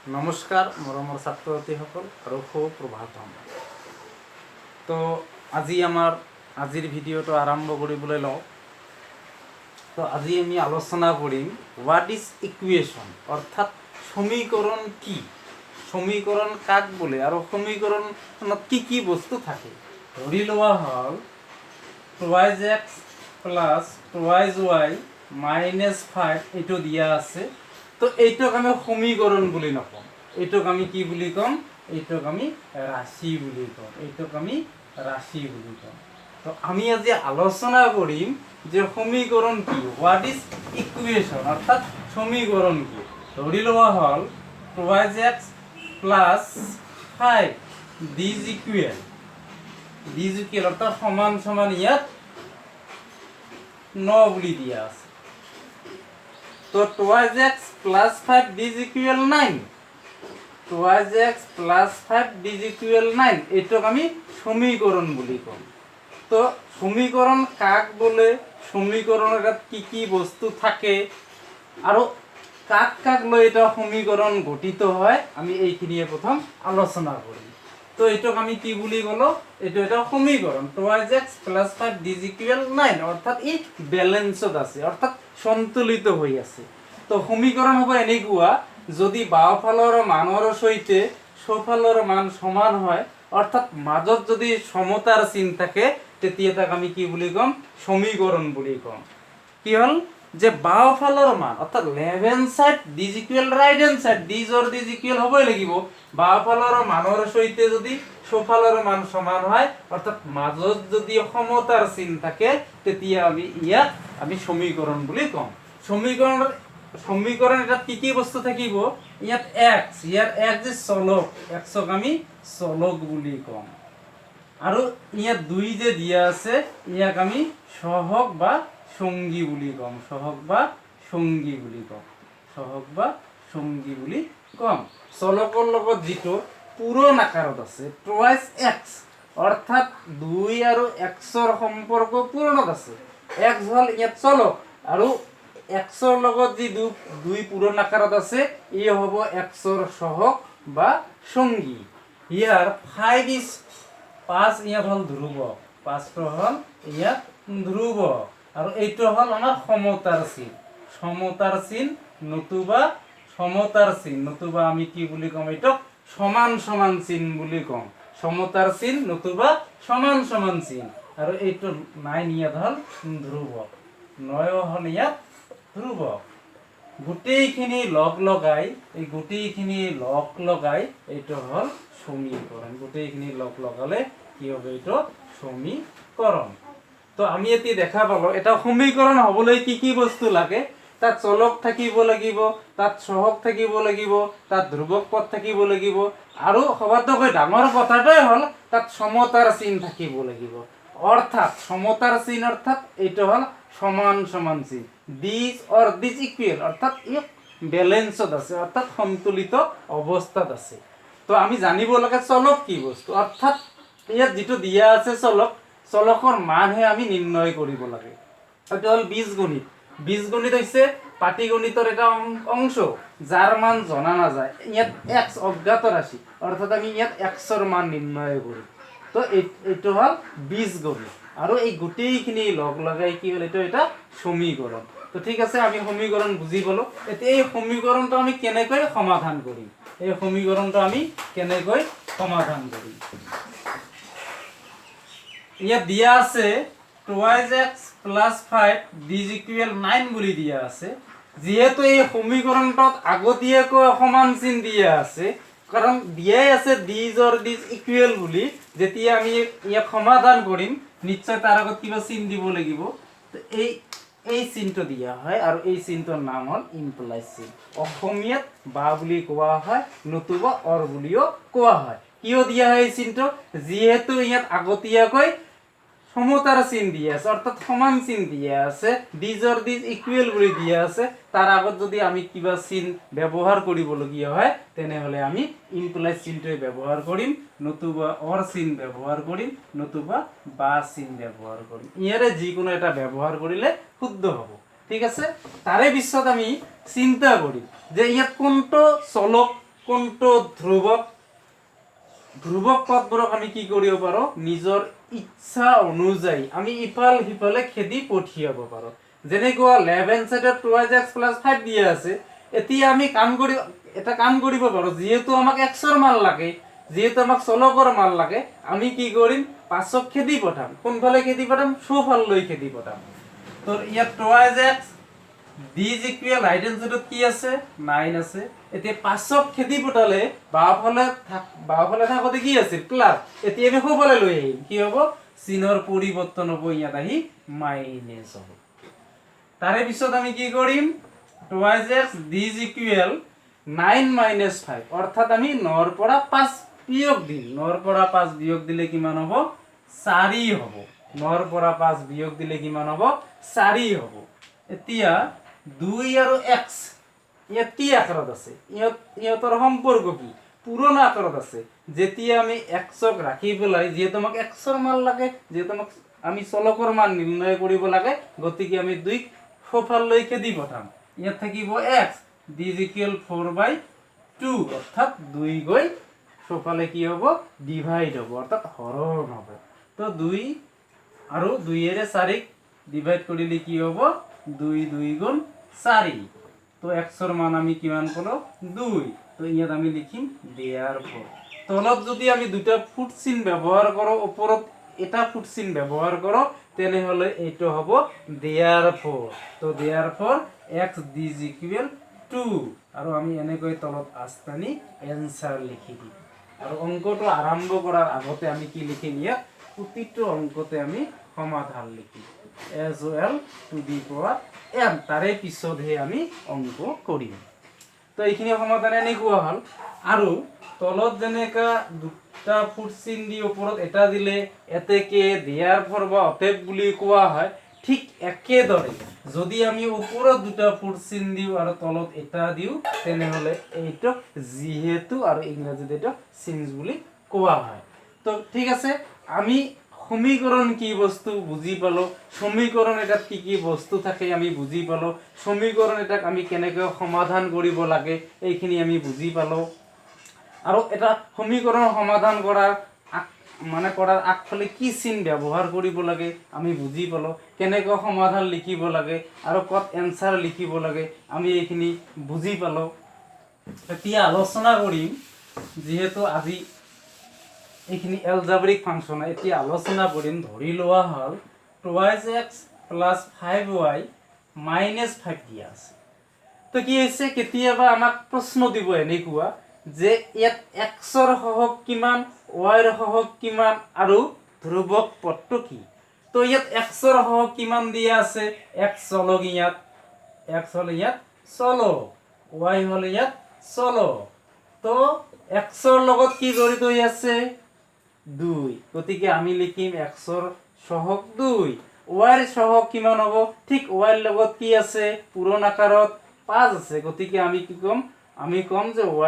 নমস্কাৰ মৰমৰ ছাত্ৰ ছাত্ৰীসকল আৰু সুপ্ৰভাতম। তো আজিৰ ভিডিঅ'টো আৰম্ভ কৰিবলৈ লওঁ। তো আজি আমি আলোচনা কৰিম হোৱাট ইজ ইকুৱেশ্যন, অৰ্থাৎ সমীকৰণ কি, সমীকৰণ কাক বোলে আৰু সমীকৰণত কি কি বস্তু থাকে। ধৰি লোৱা হ'ল 2x প্লাছ 2y মাইনাছ 5 এইটো দিয়া আছে। তো এইটোক আমি সমীকৰণ বুলি নকওঁ, এইটোক আমি কি বুলি ক'ম, এইটোক আমি ৰাশি বুলি ক'ম, এইটোক আমি ৰাশি বুলি ক'ম। তো আমি আজি আলোচনা কৰিম যে সমীকৰণ কি, হোৱাট ইজ ইকুৱেশ্যন, অৰ্থাৎ সমীকৰণ কি। ধৰি লোৱা হ'ল 2x প্লাছ 5 দিজ ইকুৱেল অৰ্থাৎ সমান সমান ইয়াত 9 বুলি দিয়া আছে। তো 2x plus 5 these equal 9, 2x plus 5 these equal 9, এইটোক আমি সমীকৰণ বুলি ক'ম। তো সমীকৰণ কাক বোলে, সমীকৰণৰ কি কি বস্তু থাকে আৰু কাক কাক লৈ এটা সমীকৰণ গঠিত হয়, আমি এইখিনিয়ে প্ৰথম আলোচনা কৰিম। তো এইটোক আমি কি বুলি ক'লো, এইটো এটা সমীকৰণ 2x প্লাছ 5 দিজ ইকুৱেল 9, অৰ্থাৎ ই বেলেঞ্চত আছে, অৰ্থাৎ সন্তুলিত হৈ আছে। তো সমীকৰণ হ'ব এনেকুৱা, যদি বাওঁফালৰ মানৰ সৈতে সোঁফালৰ মান সমান হয়, অৰ্থাৎ মাজত যদি সমতাৰ চিন থাকে, তেতিয়া তাক আমি কি বুলি ক'ম, সমীকৰণ বুলি ক'ম। কি হ'ল যে বাওঁফালৰ মান অৰ্থাৎ left hand side this equal right hand side, দিজৰ দিজ ইকুৱেল হ'বই লাগিব। বাওঁফালৰ মানৰ সৈতে যদি সোঁফালৰ মান সমান হয়, অৰ্থাৎ মাজত যদি সমতাৰ চিন থাকে, তেতিয়া ইয়াক আমি সমীকৰণ বুলি ক'ম। সমীকৰণ এটাত কি কি বস্তু থাকিব, ইয়াত x, ইয়াৰ x যে চলক, xক আমি চলক বুলি ক'ম। আৰু ইয়াত 2 যে দিয়া আছে, ইয়াক আমি সহগ বা সঙ্গী বুলি ক'ম, সহগ বা সঙ্গী বুলি ক'ম, সহগ বা সঙ্গী বুলি ক'ম। চলকৰ লগত যিটো পূৰণ আকাৰত আছে 2x, অৰ্থাৎ 2 আৰু xৰ সম্পৰ্ক পূৰণত আছে। x হ'ল ইয়াত চলক আৰু xৰ লগত যি 2 পূৰণ আকাৰত আছে, ই হ'ব xৰ সহগ বা সঙ্গী। ইয়াৰ 5 ইয়াত হ'ল ধ্ৰুব, 5টো হ'ল ইয়াত ধ্ৰুব, আৰু এইটো হ'ল আমাৰ সমতাৰ চিন, সমতাৰ চিন নতুবা সমতাৰ চিন, নতুবা আমি কি বুলি ক'ম, এইটোক সমান সমান চিন বুলি ক'ম, সমতাৰ চিন নতুবা সমান সমান চিন। আৰু এইটো 9 ইয়াত হ'ল ধ্ৰুব, 9 হ'ল ইয়াত ধ্ৰুব। গোটেইখিনি লগ লগাই এইটো হ'ল সমীকৰণ, গোটেইখিনি লগ লগালে কি হ'ব, এইটো সমীকৰণ। তো আমি এতিয়া দেখা পালো এটা সমীকৰণ হ'বলৈ কি কি বস্তু লাগে, তাত চলক থাকিব লাগিব, তাত সহগ থাকিব লাগিব, তাত ধ্ৰুৱক পদ থাকিব লাগিব, আৰু সবাতোকৈ ডাঙৰ কথাটোৱে হ'ল তাত সমতাৰ চিন থাকিব লাগিব। অৰ্থাৎ সমতাৰ চিন অৰ্থাৎ এইটো হ'ল সমান সমান চিন, দিজ অৰ দিজ ইকুৱেল, অৰ্থাৎ ই বেলেঞ্চত আছে, অৰ্থাৎ সন্তুলিত অৱস্থাত আছে। তো আমি জানিব লাগে চলক কি বস্তু, অৰ্থাৎ ইয়াত যিটো দিয়া আছে চলকৰ মানহে আমি নিৰ্ণয় কৰিব লাগে। এইটো হ'ল বীজগণিত। বীজগণিত হৈছে পাটিগণিতৰ এটা অংশ, যাৰ মান জনা নাযায়। ইয়াত x অজ্ঞাত ৰাশি, অৰ্থাৎ আমি ইয়াত xৰ মান নিৰ্ণয় কৰিম। তো এইটো হ'ল বীজগণিত, আৰু এই গোটেইখিনি লগ লগাই কি হ'ল, এইটো এটা সমীকৰণ। তো ঠিক আছে, আমি সমীকৰণ বুজি পালো। এতিয়া এই সমীকৰণটো আমি কেনেকৈ সমাধান কৰিম, ইয়াত দিয়া আছে 2x প্লাছ 5 দিজ ইকুৱেল 9 বুলি দিয়া আছে। যিহেতু এই সমীকৰণটোত আগতীয়াকৈ সমান চিন দিয়া আছে, কাৰণ দিয়াই আছে দিজৰ দিজ ইকুৱেল বুলি, যেতিয়া আমি ইয়াক সমাধান কৰিম নিশ্চয় তাৰ আগত কিবা চিন দিব লাগিব। তো এই চিনটো দিয়া হয়, আৰু এই চিনটোৰ নাম হ'ল ইমপ্লাইড চিন। অসমীয়াত বা বুলি কোৱা হয়, নতুবা অৰ বুলিও কোৱা হয়। কিয় দিয়া হয় এই চিনটো, যিহেতু ইয়াত আগতীয়াকৈ সমতাৰ চিন দিয়া আছে, অৰ্থাৎ সমান চিন দিয়া আছে, দিজৰ দিজ ইকুৱেল বুলি দিয়া আছে, তাৰ আগত যদি আমি কিবা চিন ব্যৱহাৰ কৰিবলগীয়া হয়, তেনেহ'লে আমি ইমপ্লাইড চিনটোৱে ব্যৱহাৰ কৰিম, নতুবা অৰ চিন ব্যৱহাৰ কৰিম, নতুবা বা চিন ব্যৱহাৰ কৰিম। ইয়াৰে যিকোনো এটা ব্যৱহাৰ কৰিলে শুদ্ধ হ'ব। ঠিক আছে, তাৰে পিছত আমি চিন্তা কৰিম যে ইয়াত কোনটো চলক কোনটো ধ্ৰুৱক পদবোৰক আমি কি কৰিব পাৰো নিজৰ ইচ্ছা অনুযায়ী আমি ইফাল সিফালে খেদি পঠিয়াব পাৰো যেনেকুৱা লেফ্ট হ্যান্ড সাইডত 2x + 5 দিয়া আছে এতিয়া আমি এটা কাম কৰিব পাৰো যেহেতু আমাক x ৰ মান লাগে যেহেতু আমাক চলকৰ মান লাগে আমি কি কৰিম 5ক খেদি পঠাম কোনফালে খেদি পঠাম সোঁফাললৈ খেদি পঠাম তো ইয়াত 2x d is equal right hand সাইডত কি আছে 9 আছে এতিয়া 5ক খেদি পঠালে বাওফালে থাকোতে কি আছে প্লাস এতিয়া আমি সোঁফালে লৈ আহিম কি হ'ব চিনৰ পৰিৱৰ্তন হ'ব ইয়াত আহি মাইনাস হ'ব তাৰে পিছত আমি কি কৰিম 2x d is equal 9 - 5 অৰ্থাৎ আমি 9 ৰ পৰা 5 বিয়োগ দিম 9 ৰ পৰা 5 বিয়োগ দিলে কিমান হ'ব 4 হ'ব 9 ৰ পৰা 5 বিয়োগ দিলে কিমান হ'ব 4 হ'ব এতিয়া 2 আৰু x ইয়াত কি আকাৰত আছে ইহঁতৰ সম্পৰ্ক কি পুৰণা আকাৰত আছে যেতিয়া আমি x ক ৰাখি পেলাই যেহেতু আমাক x ৰ মান লাগে যেহেতু আমাক আমি চলকৰ মান নিৰ্ণয় কৰিব লাগে গতিকে আমি 2 ক সোঁফাললৈ খেদি পঠাম ইয়াত থাকিব x d is equal 4/2 অর্থাৎ 2 গৈ সোঁফালে কি হ'ব ডিভাইড হ'ব অর্থাৎ হৰণ হ'ব তো 2 আৰু 2 এৰে 4 ডিভাইড কৰিলে কি হ'ব 2 2 গুণ 4 তো x ৰ মান আমি কিমান পালো 2 তো ইয়াত আমি লিখিম therefore তলত যদি আমি দুটা ফুট চিন ব্যৱহাৰ কৰো ওপৰত এটা ফুট চিন ব্যৱহাৰ কৰো তেনেহলে এইটো হ'ব therefore তো therefore x d is equal 2 আৰু আমি এনেকৈ তলত আস্তানি এনসাৰ লিখি দিম আৰু অঙ্কটো আৰম্ভ কৰাৰ আগতে আমি কি লিখিম ইয়াত প্ৰতিটো অঙ্কতে আমি সমাধান লিখিম as well to the power m তাৰে পিছতহে আমি অঙ্ক কৰিম তো এইখিনি সমাধান এনেকুৱা হল আৰু তলত যেনেকা দুটা ফুট চিন দি ওপৰত এটা দিলে এতেকে therefore বা অতএব বুলি কোৱা হয় ঠিক একেদৰে যদি আমি ওপৰত দুটা ফুট চিন দিও আৰু তলত এটা দিও তেনেহলে এইটো যেহেতু আৰু ইংৰাজীত এটা সিনস বুলি কোৱা হয় তো ঠিক আছে আমি সমীকৰণ কি বস্তু বুজি পালো সমীকৰণ এটাত কি কি বস্তু থাকে আমি বুজি পালো সমীকৰণ এটাক আমি কেনেকৈ সমাধান কৰিব লাগে এইখিনি আমি বুজি পালো আৰু এটা সমীকৰণ সমাধান কৰাৰ আগফালে কি চিন ব্যৱহাৰ কৰিব লাগে আমি বুজি পালো কেনেকৈ সমাধান লিখিব লাগে আৰু কত এনসাৰ লিখিব লাগে আমি এইখিনি বুজি পালো এতিয়া আলোচনা কৰিম যেহেতু আজি এইখিনি এলজেব্ৰিক ফাংচন এতিয়া আলোচনা কৰিম ধৰি লোৱা হল 2x + 5y - 5 দিয়া আছে তো কি হৈছে কেতিয়াবা আমাক প্ৰশ্ন দিব এনেকুৱা যে ইয়াত x ৰ সহগ কিমান y ৰ সহগ কিমান আৰু ধ্ৰুৱক পদটো কি তো ইয়াত x ৰ সহগ কিমান দিয়া আছে x চলক ইয়াত x হল ইয়াত চলক y হল ইয়াত চলক তো x ৰ লগত কি জড়িত হৈ আছে 2 গতিকে আমি লিখিম x ৰ সহগ 2 y ৰ সহগ কিমান হ'ব ঠিক y ৰ লগত কি আছে পূৰণ আকাৰত 5 আছে গতিকে আমি কি কম যে y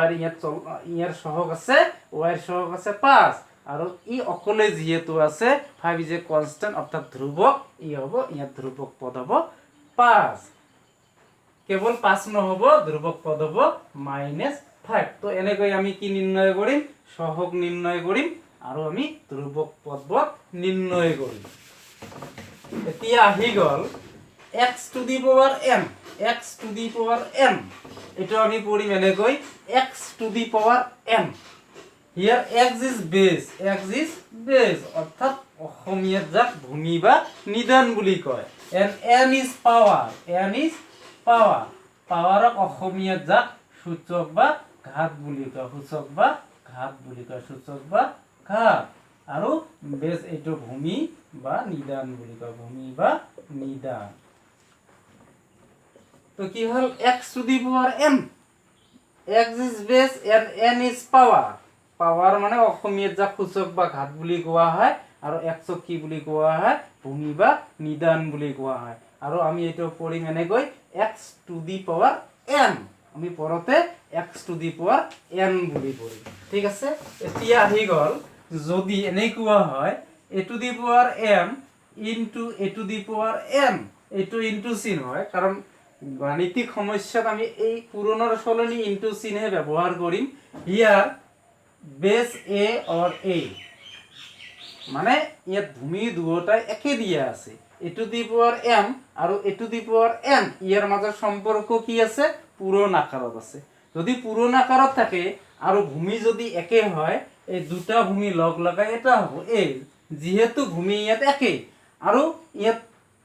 ইয়াৰ সহগ আছে y ৰ সহগ আছে 5 আৰু ই অকলে যেহেতু আছে 5 ইজ এ কনস্ট্যান্ট অৰ্থাৎ ধ্ৰুৱক ই হ'ব ইয়াত ধ্ৰুৱক পদ হ'ব 5 কেৱল 5 নহব ধ্ৰুৱক পদ হ'ব -5 তো এনেকৈ আমি কি নিৰ্ণয় কৰিম সহগ নিৰ্ণয় কৰিম আৰু আমি ধ্ৰুৱক পদবোৰ নিৰ্ণয় কৰিম এতিয়া আহি গল x to the power m এটো আমি পঢ়িম এনেকৈ x to the power m here x is base অর্থাৎ অসমীয়াত যাক ভূমি বা নিদান বুলি কয় and m is power পাৱাৰক অসমীয়াত যাক সূচক বা ঘাত বুলি কয় সূচক বা ঘাত আৰু বেস এটো ভূমি বা নিদান বুলি কয় তো কি হল x to the power m x is base and n is power মানে অসমীয়াত যাক সূচক বা ঘাত বুলি কোৱা হয় আৰু x ক কি বুলি কোৱা হয় ভূমি বা নিদান বুলি কোৱা হয় আৰু আমি এটো পঢ়িম এনেকৈ x to the power m আমি পৰতে x to the power n বুলি পঢ়িম ঠিক আছে এতিয়া আহি গল যদি এনেকুৱা হয় a two the power m into a two the power m এটো ইনটু চিন হয় কাৰণ গাণিতিক সমস্যাত আমি এই পূৰণৰ সলনি ইনটু চিহ্ন ব্যৱহাৰ কৰিম হিয়াৰ বেছ এ অৰ এ মানে ইয়াত ভূমি দুয়োটাই একে দিয়া আছে এ টু দি পাৱাৰ এম আৰু এ টু দি পাৱাৰ এন ইয়াৰ মাজৰ সম্পৰ্ক কি আছে পূৰণ আকাৰত আছে যদি পূৰণ আকাৰত থাকে আৰু ভূমি যদি একে হয় এই দুটা ভূমি লগ লগাই এটা হ'ব এ যেহেতু ভূমি ইয়াত একে আৰু ইয়াত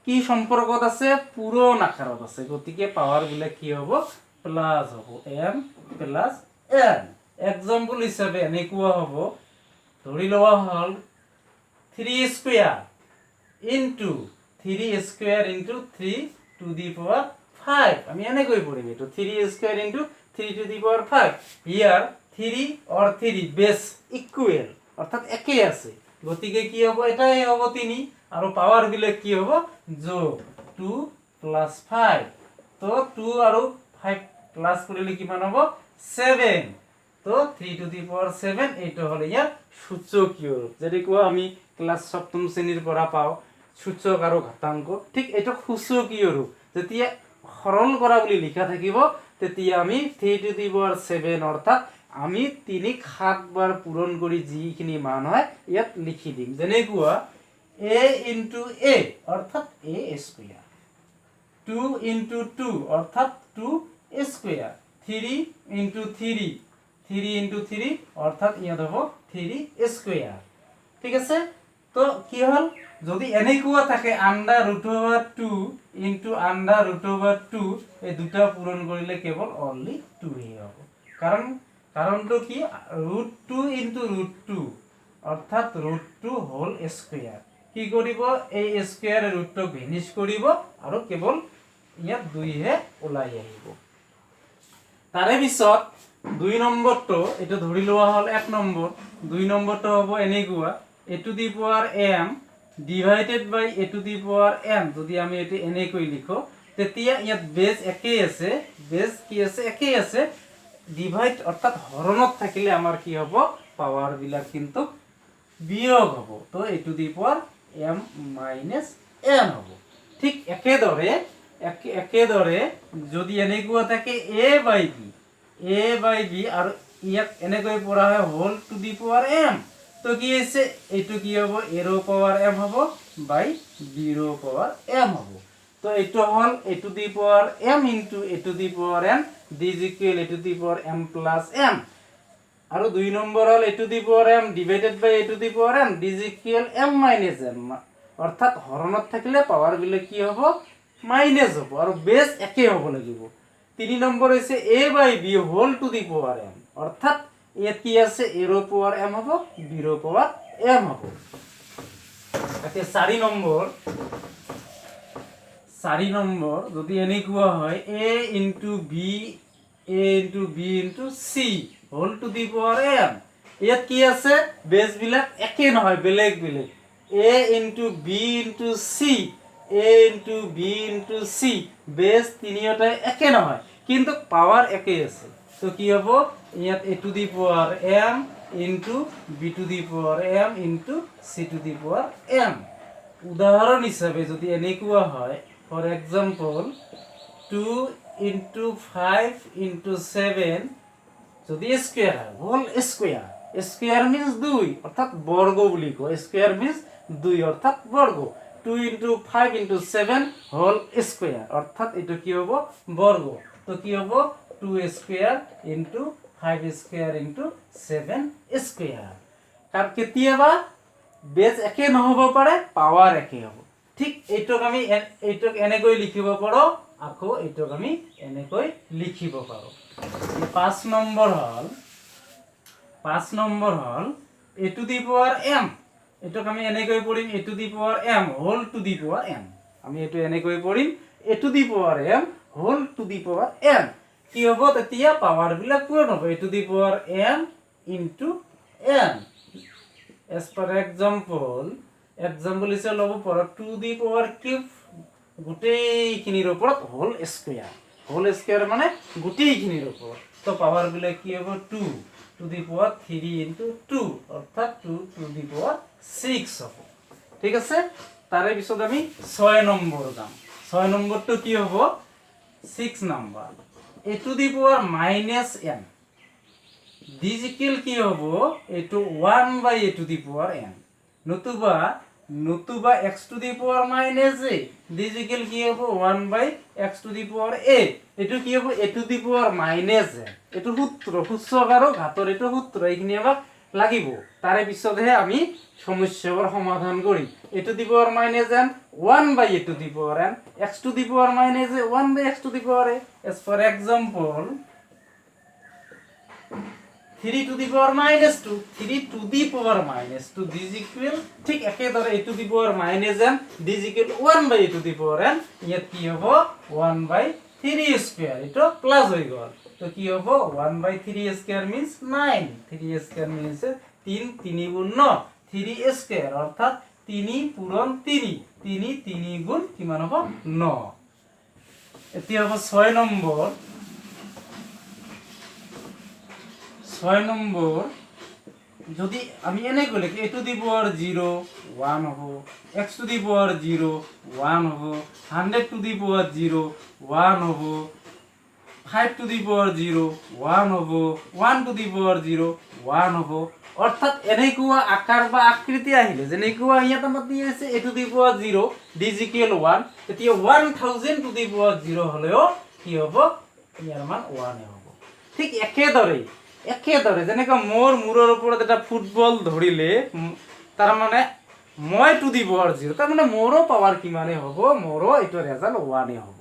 কি সম্পৰ্কত আছে পূৰণ আকাৰত আছে গতিকে পাৱাৰ বিলাক কি হ'ব প্লাস হ'ব m প্লাস n এক্সাম্পল হিচাপে এনেকুৱা হ'ব ধৰি লোৱা হল 3 square into 3 square into 3 to the power 5 আমি এনেকৈ পঢ়িম এটো 3 square into 3 to the power 5 here 3 or 3 base equal অর্থাৎ একই আছে গতিকে কি হ'ব এটাই হ'ব 3 আৰু পাৱাৰ বিলাক কি হ'ব যোগ 2 প্লাস 5 তো 2 আৰু 5 প্লাস কৰিলে কিমান হ'ব 7 তো 3 টু দি পাৱাৰ 7 এইটো হল ইয়াৰ সূচকীয় ৰূপ যেনেকুৱা আমি ক্লাস সপ্তম শ্ৰেণীৰ পৰা পাওঁ সূচক আৰু ঘাতাংক ঠিক এইটো সূচকীয় ৰূপ যেতিয়া সৰল কৰা বুলি লিখা থাকিব তেতিয়া আমি 3 টু দি পাৱাৰ 7 অৰ্থাৎ আমি 3 7 বাৰ পূৰণ কৰি যিখিনি মান হয় ইয়াত লিখি দিম যেনেকুৱা a into a অর্থাৎ a স্কয়ার 2 into 2 অর্থাৎ 2 স্কয়ার 3 into 3 3 into 3 অর্থাৎ ইয়াত হ'ব 3 স্কয়ার ঠিক আছে তো কি হল যদি এনেকুৱা থাকে under root over 2 into under root over 2 এই দুটা পূৰণ কৰিলে কেৱল অনলি 2 হে হ'ব কারণটো কি রুট 2 into রুট 2 অর্থাৎ রুট 2 হোল স্কয়ার কি কৰিব এই স্কয়াৰ ৰুটটো ভেনিশ কৰিব আৰু কেৱল ইয়াত 2 হে ওলাই আহিব তাৰে পিছত 2 নম্বৰটো এটা ধৰি লোৱা হল 1 নম্বৰ 2 নম্বৰটো হ'ব এনেকুৱা a to the power m divided by a to the power n যদি আমি এটো এনেকৈ লিখো তেতিয়া ইয়াত বেস একেই আছে বেস কি আছে একেই আছে ডিভাইড অর্থাৎ হৰণত থাকিলে আমাৰ কি হ'ব পাৱাৰ বিলাক কিন্তু বিয়োগ হ'ব তো a to the power m minus n হ'ব ঠিক একেদৰে যদি এনেকুৱা থাকে a by b আৰু ইয়াক এনেকৈ পঢ়া হয় whole to the power m তো কি আছে এটো কি হ'ব a ৰ পাৱাৰ m হ'ব বাই b ৰ পাৱাৰ m হ'ব তো এটো হল a to the power m into a to the power n is equal a to the power m plus m আৰু 2 নম্বৰ হল a to the power m divided by a to the power n is equal m minus n অর্থাৎ হৰণত থাকিলে power বিলাক কি হ'ব minus হ'ব আৰু base একে হ'ব লাগিব 3 নম্বৰ হৈছে a by b whole to the power m অৰ্থাৎ ইয়াত কি আছে a ৰ পাৱাৰ m হ'ব b ৰ পাৱাৰ m হ'ব এতিয়া 4 নম্বৰ যদি এনেকুৱা হয় a into b into c whole to the power m ইয়াত কি আছে বেস বিলাক একে নহয় বেলেগ a into b into c a into b into c base তিনিওটাই একে নহয় কিন্তু পাৱাৰ একে আছে তো কি হ'ব ইয়াত a to the power m into b to the power m into c to the power m উদাহৰণ হিচাপে যদি এনেকুৱা হয় ফৰ এক্সাম্পল 2 into 5 into 7 যদি স্কয়ার হয় হোল স্কয়ার মিন্স 2 অর্থাৎ বর্গ বুলি কয় স্কয়ার মিন্স 2 অর্থাৎ বর্গ 2 into 5 into 7 হোল স্কয়ার অর্থাৎ এটো কি হ'ব বর্গ তো কি হ'ব 2 square into 5 square into 7 square কার কেতিয়াবা বেস একে নহব পাৰে পাৱাৰ একে হ'ব ঠিক এইটোক আমি এইটোক এনেকৈ লিখিব পাৰো আকৌ এইটোক আমি এনেকৈ লিখিব পাৰো 5 নম্বৰ হল a to the power m এটোক আমি এনেকৈ পঢ়িম a to the power m whole to the power m আমি এটো এনেকৈ পঢ়িম a to the power m whole to the power m কি হ'ব তেতিয়া পাৱাৰ বিলাক পূৰণ হ'ব a to the power m into n as per example হিচাপে ল'ব পাৰো 2 দি পাৱাৰ কিউব গোটেইখিনিৰ ওপৰত হোল স্কয়াৰ মানে গোটেইখিনিৰ ওপৰত তো পাৱাৰ বিলাক কি হ'ব 2 টু দি পাৱাৰ 3 into 2 অৰ্থাৎ 2 টু দি পাৱাৰ 6 হ'ব ঠিক আছে তাৰে পিছত আমি 6 নম্বৰ যাম 6 নম্বৰটো কি হ'ব 6 number a to the power minus n this equal কি হবো এটো 1 বাই a to the power n নতুবা x to the power minus a this equal কি হবো 1 বাই x to the power a এটো কি হবো a to the power minus n এটো সূত্র সূচক আৰু ঘাতৰ এটো সূত্ৰ এইখিনি আমাক লাগিব তাৰে পিছতহে আমি সমস্যাৰ সমাধান কৰিম a to the power minus n 1 by a to the power n x to the power minus a 1 by x to the power a as for example 3 to the power minus 2 3 to the power minus 2 this equal ঠিক একেদৰে a to the power minus n this equal 1 by a to the power n ইয়াত কি হ'ব 1 by 3 square এটা plus হৈ গল তো কি হ'ব 1 by 3 square means 9 3 square means 3 3 গুণ 9 3 স্কয়ার অর্থাৎ 3 পূরণ 3 3 3 গুণ কিমান হ'ব 9 এতিয়া হ'ব 6 নম্বৰ 6 নম্বর যদি আমি এনে গলে a to the power 0 1 হবো x to the power 0 1 হবো 100 to the power 0 1 হবো 5 to the power 0 1 হবো 1 to the power 0 1 হবো অর্থাৎ এনেকুৱা আকাৰ বা আকৃতি আহিলে যেনেকুৱা ইয়াত আমাৰ দি আছে a to the power 0 d is equal 1 এতিয়া 1000 to the power 0 হলেও কি হ'ব ইয়াৰ মান 1 হ'ব ঠিক একেদৰে যেনেকৈ মূৰৰ ওপৰত এটা ফুটবল ধৰিলে তাৰ মানে মই টু দি পাৱাৰ 0 তাৰ মানে মোৰো পাৱাৰ কিমানে হ'ব মোৰো এইটো ৰেজাল্ট 1 হ'ব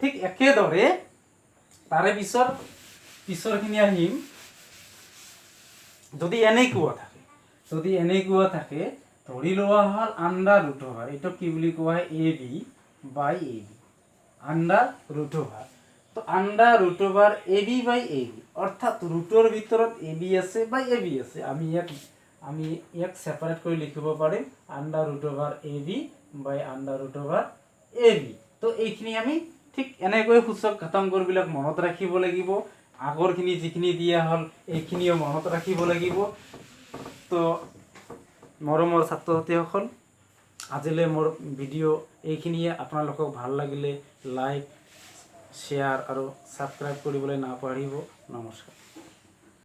ঠিক একেদৰে তাৰে পিছৰখিনি আহিম যদি এনেকুৱা থাকে ধৰি লোৱা হল আন্ডাৰ ৰুট অভাৰ এইটো কি বুলি কোৱা হয় ab বাই ab আন্ডাৰ ৰুট অভাৰ তো আন্ডাৰ ৰুট ওভাৰ ab বাই ab অৰ্থাৎ ৰুটৰ ভিতৰত ab আছে বাই ab আছে আমি এক সেপাৰেট কৰি লিখিব পাৰিম আন্ডাৰ ৰুট ওভাৰ ab বাই আন্ডাৰ ৰুট ওভাৰ ab তো এইখিনি আমি ঠিক এনেকৈ সূচক ঘাতাংকবিলাক মনত ৰাখিব লাগিব আগৰখিনি যিখিনি দিয়া হল এইখিনিও মনত ৰাখিব লাগিব তো মৰমৰ ছাত্ৰ ছাত্ৰীসকল আজিলৈ মোৰ ভিডিঅ' এইখিনিয়ে আপোনালোকক ভাল লাগিলে লাইক শেয়াৰ আৰু সাবস্ক্ৰাইব কৰিবলৈ নাপাহৰিব নমস্কাৰ